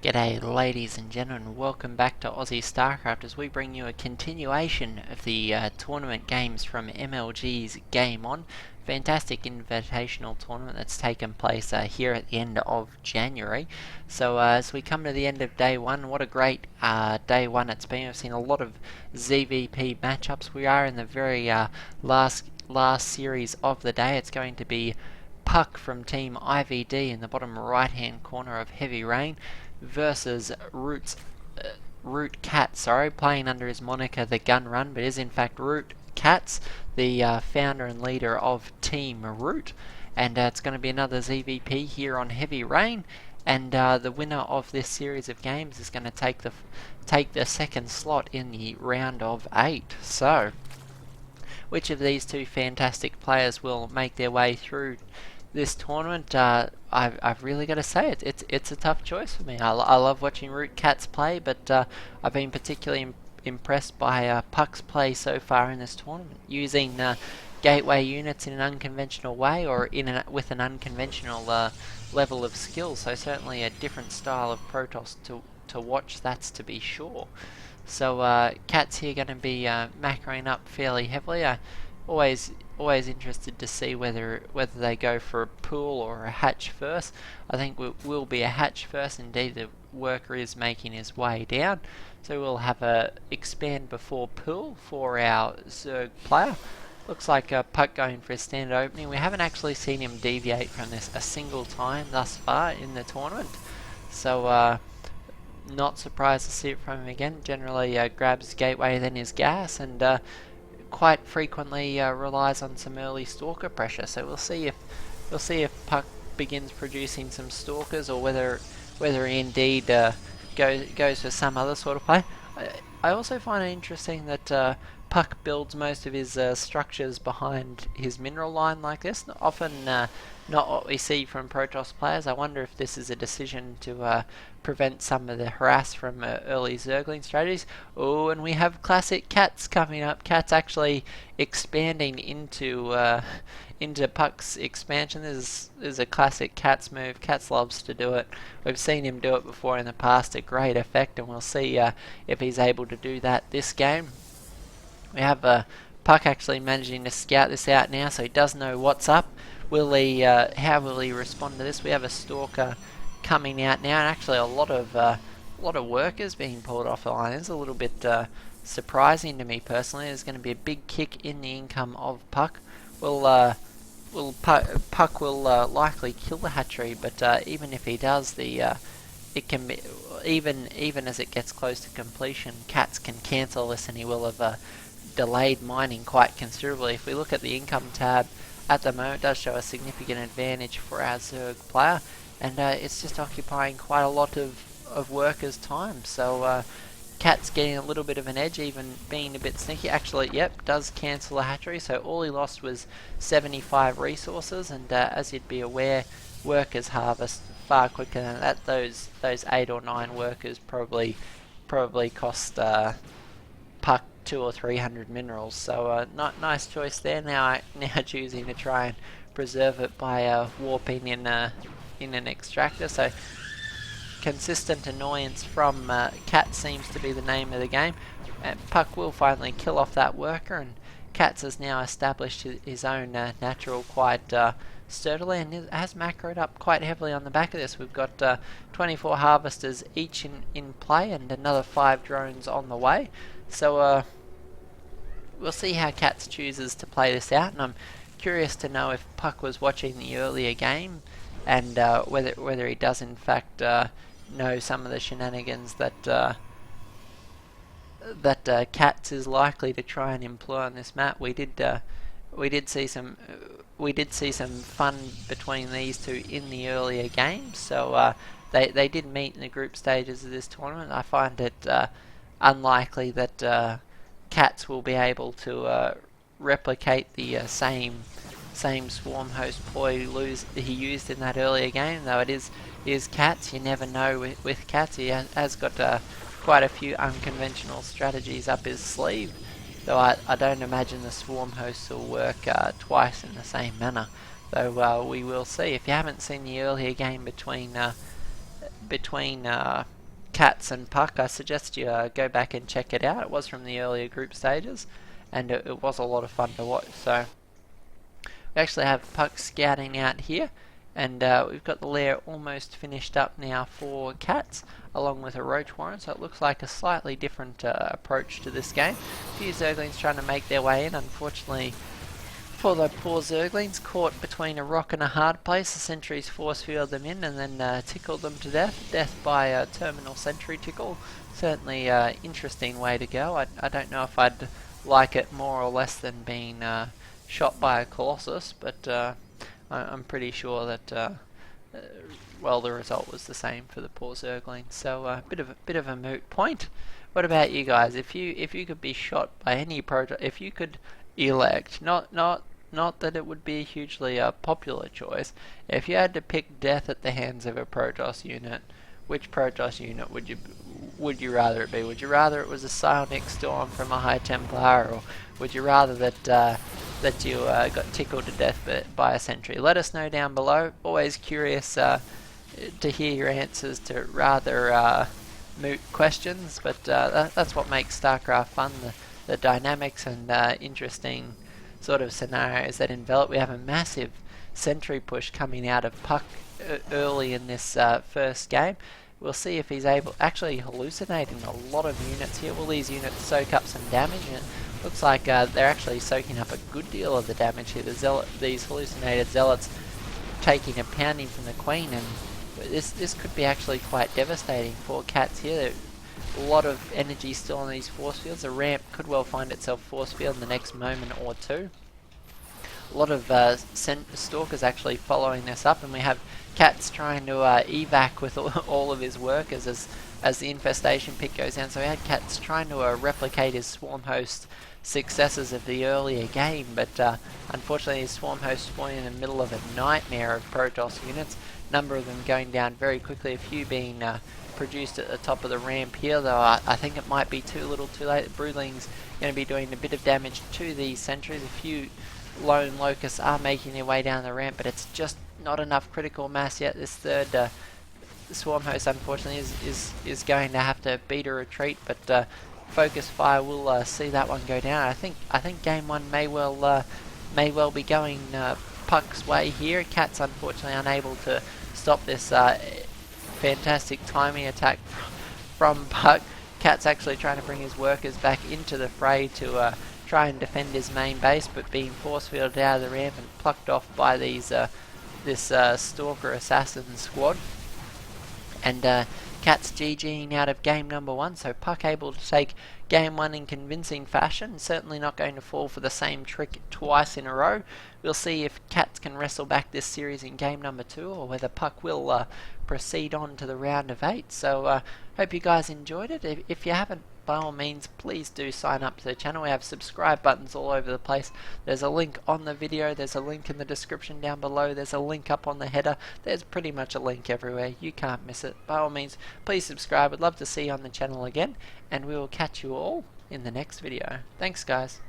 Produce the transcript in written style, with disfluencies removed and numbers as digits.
G'day ladies and gentlemen, welcome back to Aussie Starcraft as we bring you a continuation of the tournament games from MLG's Game On. Fantastic invitational tournament that's taken place here at the end of January. So as we come to the end of day one, what a great day one it's been. We've seen a lot of ZVP matchups. We are in the very last series of the day. It's going to be Puck from Team IvD in the bottom right hand corner of Heavy Rain versus Root Catz, playing under his moniker The Gun Run, but is in fact Root Catz, the founder and leader of Team Root. And it's going to be another ZVP here on Heavy Rain, and the winner of this series of games is going to take the second slot in the round of 8. So, which of these two fantastic players will make their way through this tournament? I've really got to say it's a tough choice for me. I love watching Root Catz play, but I've been particularly impressed by Puck's play so far in this tournament, using gateway units in an unconventional way or with an unconventional level of skill. So certainly a different style of Protoss to watch, that's to be sure. So Catz here going to be macroing up fairly heavily. Always interested to see whether they go for a pool or a hatch first. I think will be a hatch first. Indeed, the worker is making his way down, so we'll have a expand before pool for our Zerg player. Looks like a Puck going for a standard opening. We haven't actually seen him deviate from this a single time thus far in the tournament, so not surprised to see it from him again. Generally grabs gateway then his gas, and quite frequently relies on some early stalker pressure. So we'll see if Puck begins producing some stalkers, or whether he indeed goes for some other sort of play. I also find it interesting that Puck builds most of his structures behind his mineral line like this. Often not what we see from Protoss players. I wonder if this is a decision to prevent some of the harass from early Zergling strategies. Oh, and we have classic Catz coming up. Catz actually expanding into Puck's expansion. This is a classic Catz move. Catz loves to do it. We've seen him do it before in the past at great effect, and we'll see if he's able to do that this game. We have Puck actually managing to scout this out now, so he does know what's up. How will he respond to this? We have a stalker coming out now, and actually a lot of workers being pulled off the line. It's a little bit surprising to me personally. There's going to be a big kick in the income of Puck. Puck will likely kill the hatchery, but even if he does, it can be even as it gets close to completion, Catz can cancel this, and he will have delayed mining quite considerably. If we look at the income tab at the moment, it does show a significant advantage for our Zerg player, and it's just occupying quite a lot of workers' time. So Catz getting a little bit of an edge, even being a bit sneaky. Actually, yep, does cancel the hatchery, so all he lost was 75 resources, and as you'd be aware, workers harvest far quicker than that. Those 8 or 9 workers probably cost Puck 200 or 300 minerals. So not nice choice there. Now choosing to try and preserve it by warping in an extractor. So consistent annoyance from Catz seems to be the name of the game. Puck will finally kill off that worker, and Catz has now established his own natural quite sturdily, and has macroed up quite heavily on the back of this. We've got 24 harvesters each in play, and another 5 drones on the way. So we'll see how Catz chooses to play this out, and I'm curious to know if Puck was watching the earlier game, and whether he does in fact know some of the shenanigans that Catz is likely to try and employ on this map. We did see some fun between these two in the earlier games. So they did meet in the group stages of this tournament. I find it unlikely that Catz will be able to replicate the same swarm host ploy he used in that earlier game, though it is Catz. You never know with Catz. He has got quite a few unconventional strategies up his sleeve, though I don't imagine the swarm hosts will work twice in the same manner, though we will see. If you haven't seen the earlier game between between Catz and Puck, I suggest you go back and check it out. It was from the earlier group stages, and it was a lot of fun to watch. So we actually have Puck scouting out here, and we've got the lair almost finished up now for Catz, along with a roach warren, so it looks like a slightly different approach to this game. A few Zerglings trying to make their way in. Unfortunately for the poor Zerglings, caught between a rock and a hard place, the sentries force field them in and then tickled them to death. Death by a terminal sentry tickle. Certainly interesting way to go. I don't know if I'd like it more or less than being shot by a Colossus, but I'm pretty sure that well, the result was the same for the poor Zerglings. So a bit of a moot point. What about you guys? If you could be shot by any project, if you could elect, not that it would be a hugely popular choice, if you had to pick death at the hands of a Protoss unit, which Protoss unit would you rather it be? Would you rather it was a Psionic Storm from a High Templar, or would you rather that you got tickled to death by a sentry? Let us know down below. Always curious to hear your answers to rather moot questions, but that's what makes StarCraft fun, the dynamics and interesting sort of scenarios that envelop. We have a massive sentry push coming out of Puck early in this first game. We'll see if he's actually hallucinating a lot of units here. Will these units soak up some damage? And it looks like they're actually soaking up a good deal of the damage here. These hallucinated zealots taking a pounding from the Queen, and this could be actually quite devastating for Catz here. A lot of energy still on these force fields. The ramp could well find itself force field in the next moment or two. A lot of stalkers actually following this up, and we have Catz trying to evac with all of his workers as the infestation pit goes down. So we had Catz trying to replicate his swarm host successes of the earlier game, but unfortunately his swarm host spawned in the middle of a nightmare of Protoss units. A number of them going down very quickly, a few being produced at the top of the ramp here, though I think it might be too little too late. The Broodling's going to be doing a bit of damage to these sentries. A few lone locusts are making their way down the ramp, but it's just not enough critical mass yet. This third swarm host unfortunately is going to have to beat a retreat, but focus fire will see that one go down. I think game one may well be going Puck's way here. Catz unfortunately unable to stop this fantastic timing attack from Puck. Catz actually trying to bring his workers back into the fray to try and defend his main base, but being force fielded out of the ramp and plucked off by these this Stalker Assassin squad. And Catz GGing out of game number one, so Puck able to take game one in convincing fashion. Certainly not going to fall for the same trick twice in a row. We'll see if Catz can wrestle back this series in game number two, or whether Puck will proceed on to the round of 8. So hope you guys enjoyed it. If you haven't, by all means, please do sign up to the channel. We have subscribe buttons all over the place. There's a link on the video, there's a link in the description down below, there's a link up on the header. There's pretty much a link everywhere. You can't miss it. By all means, please subscribe. I'd love to see you on the channel again, and we will catch you all in the next video. Thanks, guys.